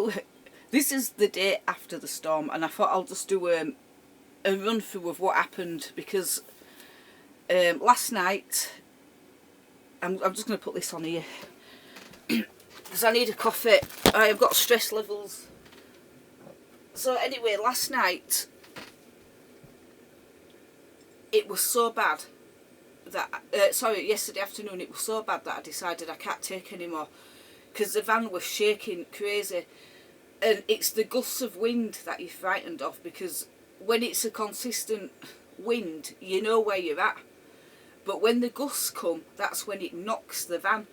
well, this is the day after the storm, and I thought I'll just do a run through of what happened, because last night, I'm just going to put this on here because I need a coffee. I have got stress levels. So anyway, last night it was so bad that yesterday afternoon it was so bad that I decided I can't take anymore, because the van was shaking crazy. And it's the gusts of wind that you're frightened of, because when it's a consistent wind, you know where you're at. But when the gusts come, that's when it knocks the van.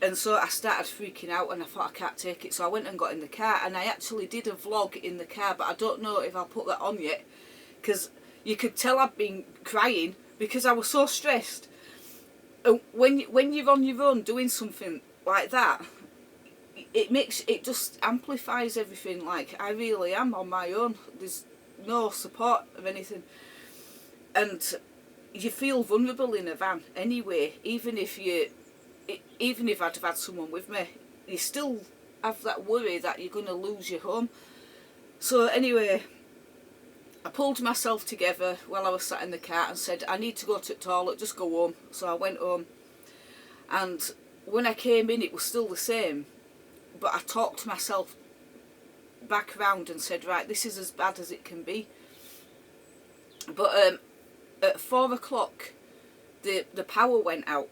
And so I started freaking out, and I thought I can't take it. So I went and got in the car, and I actually did a vlog in the car, but I don't know if I'll put that on yet, because you could tell I've been crying because I was so stressed. And when you're on your own doing something like that, it just amplifies everything. Like, I really am on my own. There's no support of anything, and you feel vulnerable in a van anyway. Even if I'd have had someone with me, you still have that worry that you're going to lose your home. So anyway, I pulled myself together while I was sat in the car and said, I need to go to the toilet, just go home. So I went home, and when I came in it was still the same, but I talked myself back around and said, right, this is as bad as it can be. But at 4 o'clock the power went out,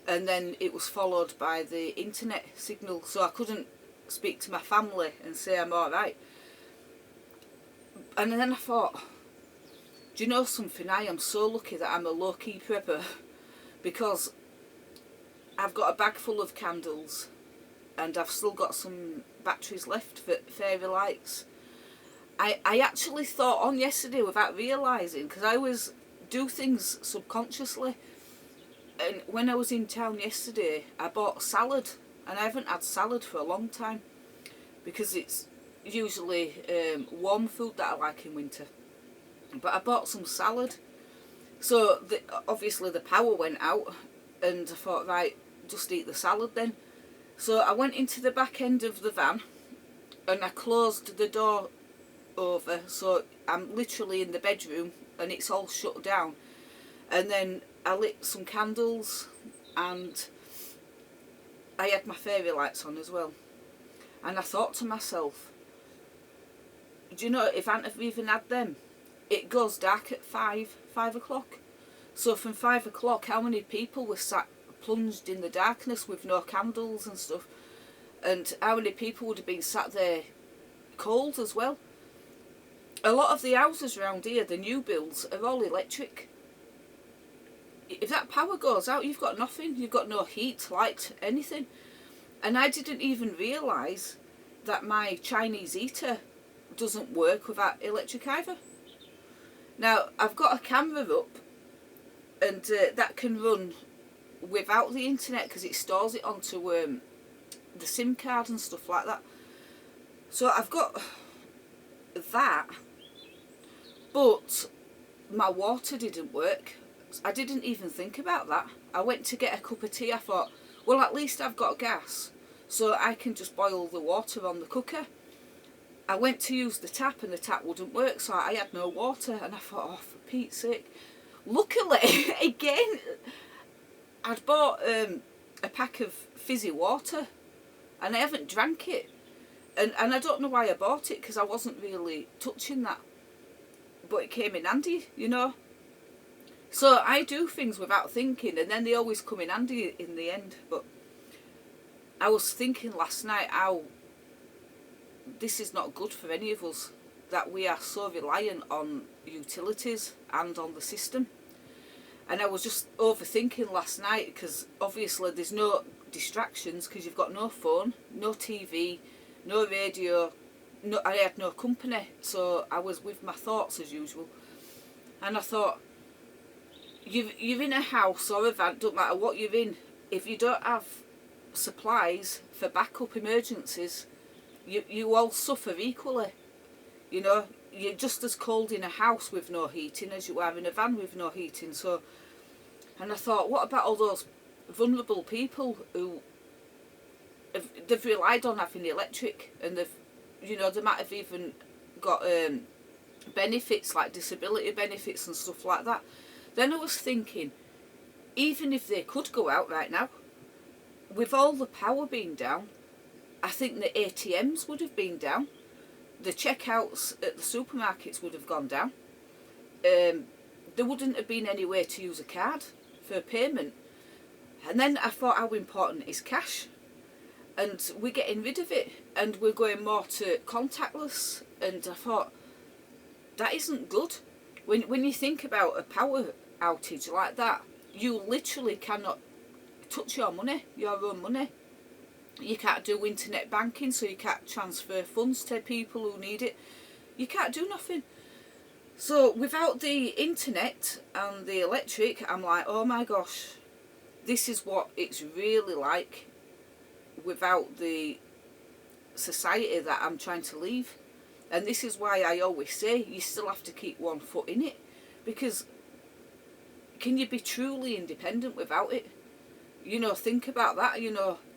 and then it was followed by the internet signal, so I couldn't speak to my family and say I'm alright. And then I thought, do you know something, I am so lucky that I'm a low-key prepper, because I've got a bag full of candles and I've still got some batteries left for fairy lights. I actually thought on yesterday without realising, because I always do things subconsciously, and when I was in town yesterday I bought salad, and I haven't had salad for a long time, because it's usually warm food that I like in winter. But I bought some salad, so obviously the power went out, and I thought, right, just eat the salad then. So I went into the back end of the van and I closed the door over, so I'm literally in the bedroom and it's all shut down. And then I lit some candles, and I had my fairy lights on as well. And I thought to myself, do you know, if I hadn't even had them, it goes dark at 5 o'clock. So from 5 o'clock, how many people were sat plunged in the darkness with no candles and stuff? And how many people would have been sat there cold as well? A lot of the houses around here, the new builds, are all electric. If that power goes out, you've got nothing. You've got no heat, light, anything. And I didn't even realise that my Chinese heater doesn't work without electric either. Now, I've got a camera up, and that can run without the internet, because it stores it onto the SIM card and stuff like that. So I've got that, but my water didn't work. I didn't even think about that. I went to get a cup of tea. I thought, well, at least I've got gas, so I can just boil the water on the cooker. I went to use the tap and the tap wouldn't work, so I had no water, and I thought, oh, for Pete's sake. Luckily, again, I'd bought a pack of fizzy water, and I haven't drank it. And I don't know why I bought it, because I wasn't really touching that. But it came in handy, you know. So I do things without thinking, and then they always come in handy in the end. But I was thinking last night how this is not good for any of us, that we are so reliant on utilities and on the system. And I was just overthinking last night, because obviously there's no distractions, because you've got no phone, no TV, no radio, I had no company, so I was with my thoughts as usual. And I thought, you're in a house or a van, don't matter what you're in, if you don't have supplies for backup emergencies, you all suffer equally. You know, you're just as cold in a house with no heating as you are in a van with no heating. So, and I thought, what about all those vulnerable people who they've relied on having the electric, and they might have even got benefits like disability benefits and stuff like that. Then I was thinking, even if they could go out right now, with all the power being down, I think the ATMs would have been down, the checkouts at the supermarkets would have gone down, there wouldn't have been any way to use a card for payment. And then I thought, how important is cash? And we're getting rid of it, and we're going more to contactless. And I thought, that isn't good. When you think about a power outage like that, you literally cannot touch your money, your own money. You can't do internet banking, so you can't transfer funds to people who need it. You can't do nothing. So without the internet and the electric, I'm like, oh my gosh, this is what it's really like without the society that I'm trying to leave. And this is why I always say you still have to keep one foot in it, because can you be truly independent without it? Think about that.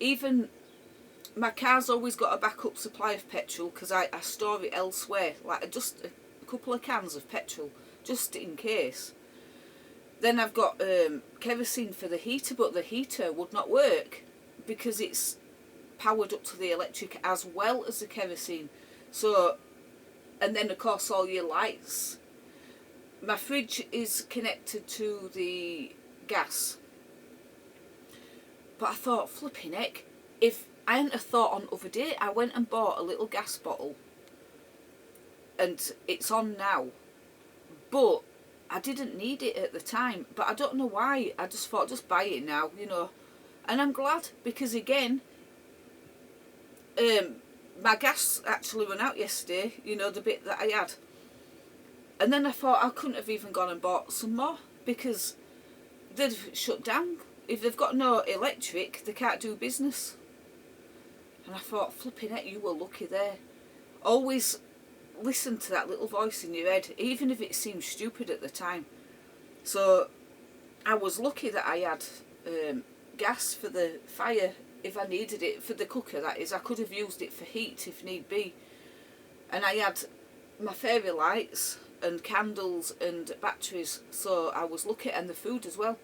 Even my car's always got a backup supply of petrol, because I store it elsewhere, like just a couple of cans of petrol just in case. Then I've got kerosene for the heater, but the heater would not work because it's powered up to the electric as well as the kerosene. So, and then of course all your lights. My fridge is connected to the gas. But I thought, flipping heck, if I hadn't have thought on the other day, I went and bought a little gas bottle, and it's on now, but I didn't need it at the time. But I don't know why, I just thought, just buy it now, and I'm glad, because again, my gas actually went out yesterday, the bit that I had, and then I thought I couldn't have even gone and bought some more, because they've shut down. If they've got no electric, they can't do business. And I thought, flipping heck, you were lucky there. Always listen to that little voice in your head, even if it seems stupid at the time. So I was lucky that I had gas for the fire if I needed it, for the cooker that is. I could have used it for heat if need be. And I had my fairy lights and candles and batteries, so I was lucky, and the food as well.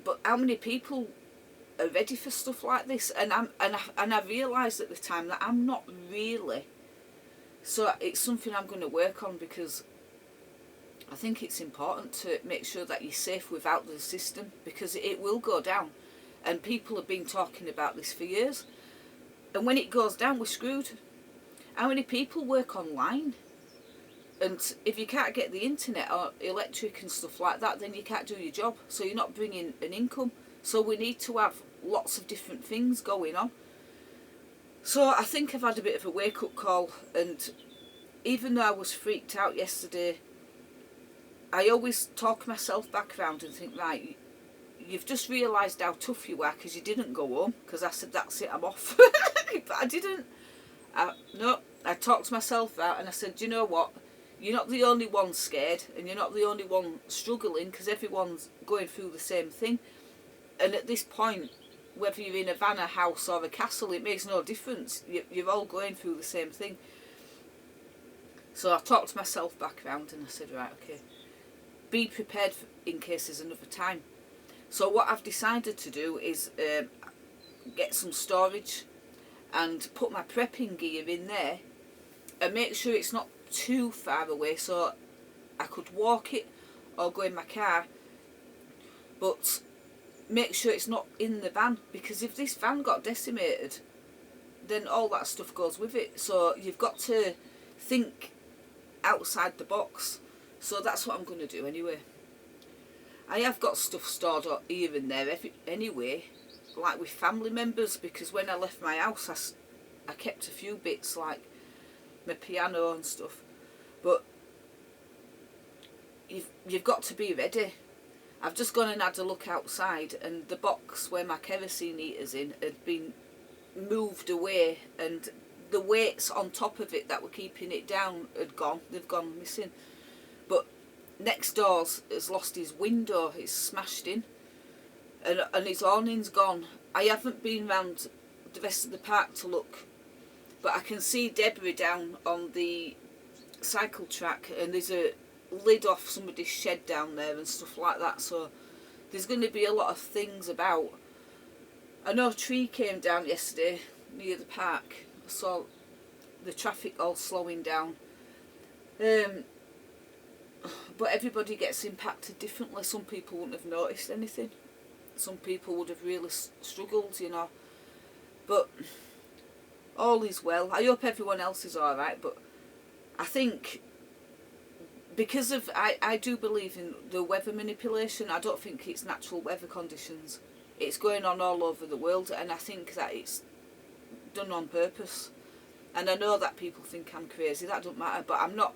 But how many people are ready for stuff like this? And I realised at the time that I'm not really. So it's something I'm going to work on, because I think it's important to make sure that you're safe without the system, because it will go down. And people have been talking about this for years. And when it goes down, we're screwed. How many people work online? And if you can't get the internet or electric and stuff like that, then you can't do your job. So you're not bringing an income. So we need to have lots of different things going on. So I think I've had a bit of a wake-up call. And even though I was freaked out yesterday, I always talk myself back around and think, right, you've just realised how tough you are because you didn't go home. Because I said, that's it, I'm off. But I didn't. No, I talked myself out, and I said, do you know what? You're not the only one scared, and you're not the only one struggling, because everyone's going through the same thing. And at this point, whether you're in a van, a house or a castle, it makes no difference. You're all going through the same thing. So I talked myself back around, and I said, right, okay, be prepared in case there's another time. So what I've decided to do is get some storage and put my prepping gear in there, and make sure it's not too far away, so I could walk it or go in my car, but make sure it's not in the van, because if this van got decimated, then all that stuff goes with it. So you've got to think outside the box. So that's what I'm going to do anyway. I have got stuff stored here and there anyway, like with family members, because when I left my house I kept a few bits, like my piano and stuff. But you've got to be ready. I've just gone and had a look outside, and the box where my kerosene heater's in had been moved away, and the weights on top of it that were keeping it down had gone. They've gone missing. But next door's has lost his window. It's smashed in, and his awning's gone, I haven't been round the rest of the park to look, but I can see debris down on the cycle track, and there's a lid off somebody's shed down there and stuff like that, so there's going to be a lot of things about. I know a tree came down yesterday near the park. I saw the traffic all slowing down. But everybody gets impacted differently. Some people wouldn't have noticed anything. Some people would have really struggled, you know. But all is well. I hope everyone else is alright, but I think because of, I do believe in the weather manipulation. I don't think it's natural weather conditions. It's going on all over the world, and I think that it's done on purpose. And I know that people think I'm crazy, that don't matter, but I'm not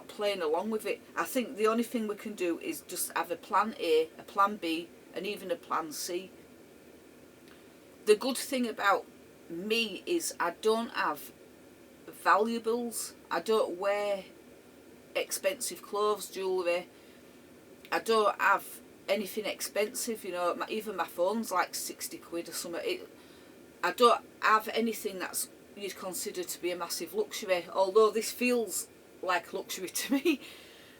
playing along with it. I think the only thing we can do is just have a plan A, a plan B, and even a plan C. The good thing about me is I don't have valuables. I don't wear expensive clothes, jewellery. I don't have anything expensive, you know. Even my phone's like 60 quid or something. I don't have anything that's you'd consider to be a massive luxury, although this feels like luxury to me.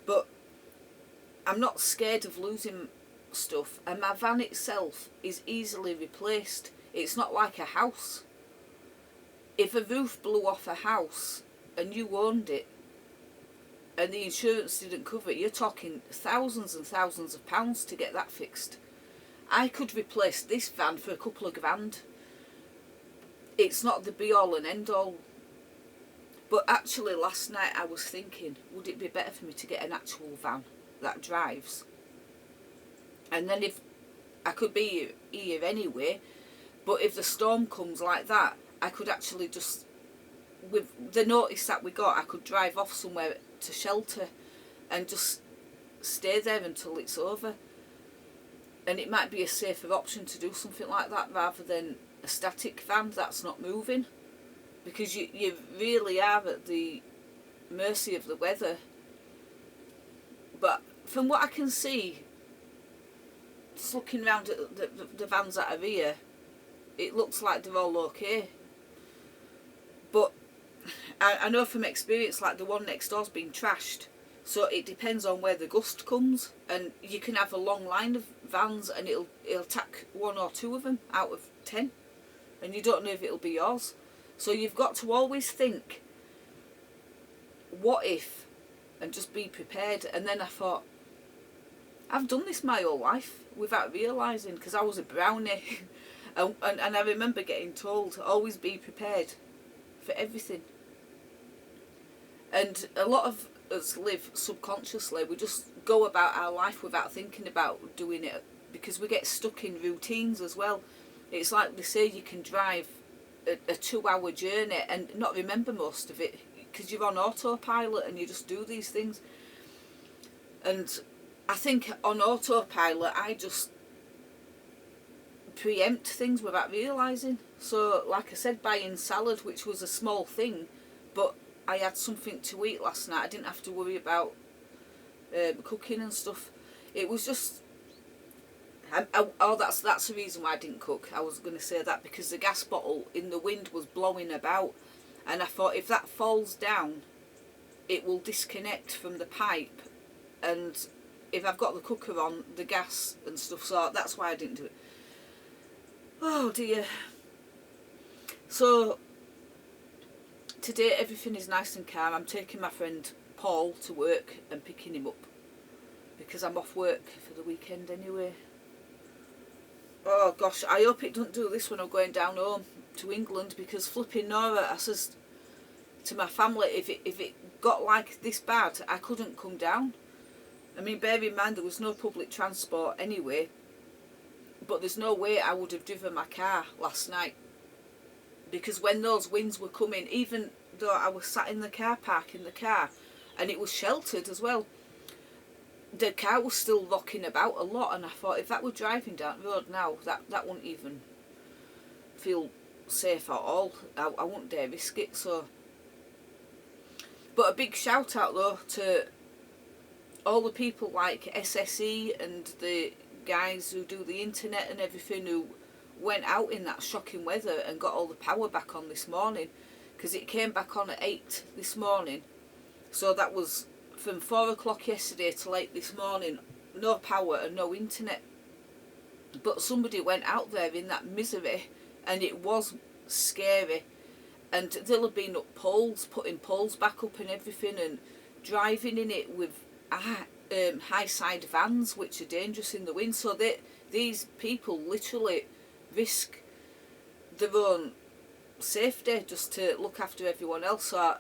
But I'm not scared of losing stuff, and my van itself is easily replaced. It's not like a house. If a roof blew off a house and you owned it and the insurance didn't cover it, you're talking thousands and thousands of pounds to get that fixed. I could replace this van for a couple of grand. It's not the be all and end all. But actually last night I was thinking, would it be better for me to get an actual van that drives? And then if I could be here anyway, but if the storm comes like that, I could actually just, with the notice that we got, I could drive off somewhere to shelter and just stay there until it's over. And it might be a safer option to do something like that rather than a static van that's not moving, because you really are at the mercy of the weather. But from what I can see, just looking around at the vans that are here, it looks like they're all okay. But I know from experience, like the one next door's been trashed, so it depends on where the gust comes, and you can have a long line of vans and it'll attack one or two of them out of 10, and you don't know if it'll be yours. So you've got to always think, what if, and just be prepared. And then I thought, I've done this my whole life without realising, because I was a brownie. and I remember getting told, always be prepared for everything. And a lot of us live subconsciously. We just go about our life without thinking about doing it, because we get stuck in routines as well. It's like they say, you can drive a 2-hour journey and not remember most of it, because you're on autopilot and you just do these things. And I think on autopilot I just preempt things without realising. So like I said, buying salad, which was a small thing, but I had something to eat last night. I didn't have to worry about cooking and stuff. It was just that's the reason why I didn't cook. I was going to say that because the gas bottle in the wind was blowing about, and I thought if that falls down it will disconnect from the pipe, and if I've got the cooker on, the gas and stuff, so that's why I didn't do it. Oh dear. So today everything is nice and calm. I'm taking my friend Paul to work and picking him up, because I'm off work for the weekend anyway. Oh gosh, I hope it doesn't do this when I'm going down home to England, because flipping Nora, I says to my family, if it got like this bad, I couldn't come down. I mean, bear in mind there was no public transport anyway, but there's no way I would have driven my car last night, because when those winds were coming, even though I was sat in the car park in the car and it was sheltered as well, the car was still rocking about a lot, and I thought if that were driving down the road now, that wouldn't even feel safe at all. I wouldn't dare risk it. So, but a big shout out though to all the people like SSE and the guys who do the internet and everything, who went out in that shocking weather and got all the power back on this morning, because it came back on at 8 this morning. So that was from 4 o'clock yesterday till 8 this morning, no power and no internet. But somebody went out there in that misery, and it was scary. And they'll have been up poles, putting poles back up and everything, and driving in it with high side vans, which are dangerous in the wind. So these people literally risk their own safety just to look after everyone else. So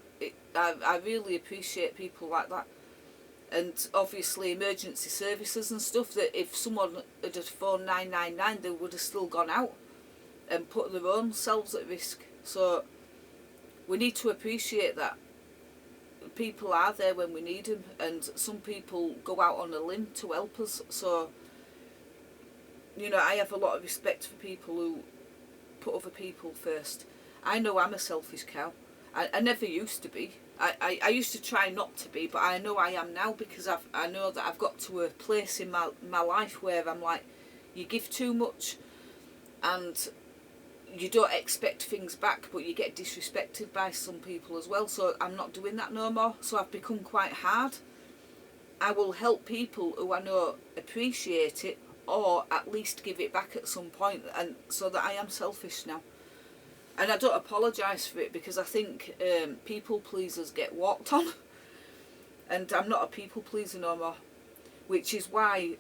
I really appreciate people like that. And obviously emergency services and stuff, that if someone had phoned 999, they would have still gone out and put their own selves at risk. So we need to appreciate that people are there when we need them, and some people go out on a limb to help us. So, you know, I have a lot of respect for people who put other people first. I know I'm a selfish cow. I never used to be. I used to try not to be, but I know I am now, because I know that I've got to a place in my life where I'm like, you give too much and you don't expect things back, but you get disrespected by some people as well. So I'm not doing that no more. So I've become quite hard. I will help people who I know appreciate it, or at least give it back at some point, and so that I am selfish now. And I don't apologise for it, because I think people pleasers get walked on, and I'm not a people pleaser no more, which is why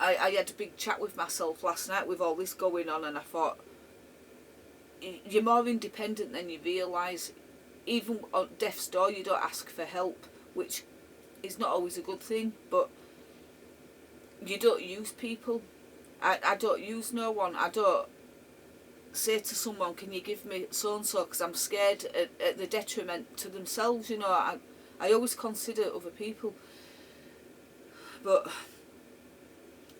I had a big chat with myself last night with all this going on, and I thought, you're more independent than you realise. Even on death's door you don't ask for help, which is not always a good thing, but you don't use people. I don't use no one. I don't say to someone, can you give me so and so, because I'm scared at the detriment to themselves. You know, I always consider other people. But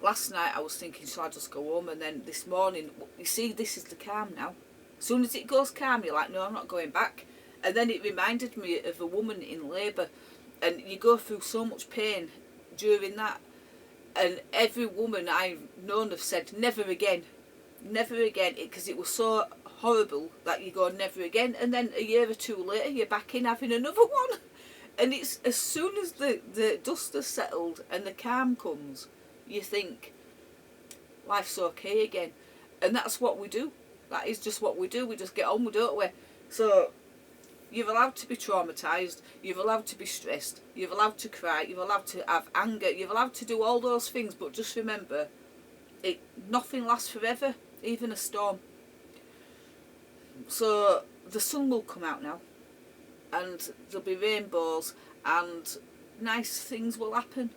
last night I was thinking, shall I just go home? And then this morning, you see, this is the calm now. As soon as it goes calm, you're like, no, I'm not going back. And then it reminded me of a woman in labour, and you go through so much pain during that. And every woman I've known have said, never again, because it was so horrible that you go, never again. And then a year or two later, you're back in having another one. And it's as soon as the dust has settled and the calm comes, you think, life's okay again. And that's what we do. That is just what we do. We just get on with it, don't we? So you're allowed to be traumatised, you're allowed to be stressed, you're allowed to cry, you're allowed to have anger, you're allowed to do all those things, but just remember, nothing lasts forever, even a storm. So the sun will come out now, and there'll be rainbows, and nice things will happen,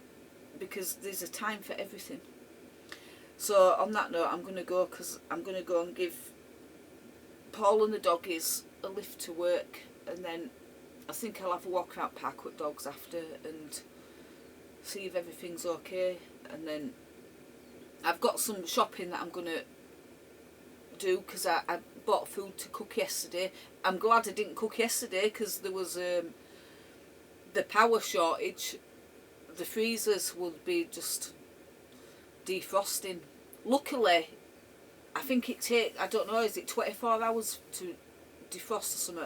because there's a time for everything. So on that note, I'm going to go, because I'm going to go and give Paul and the doggies a lift to work, and then I think I'll have a walk around park with dogs after and see if everything's okay. And then I've got some shopping that I'm going to do, because I bought food to cook yesterday. I'm glad I didn't cook yesterday, because there was the power shortage. The freezers would be just defrosting. Luckily, I think it takes, I don't know, is it 24 hours to defrost or something?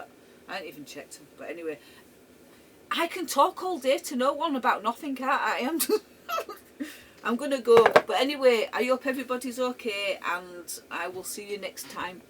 I ain't even checked them. But anyway, I can talk all day to no one about nothing, can't I? I'm going to go. But anyway, I hope everybody's okay, and I will see you next time.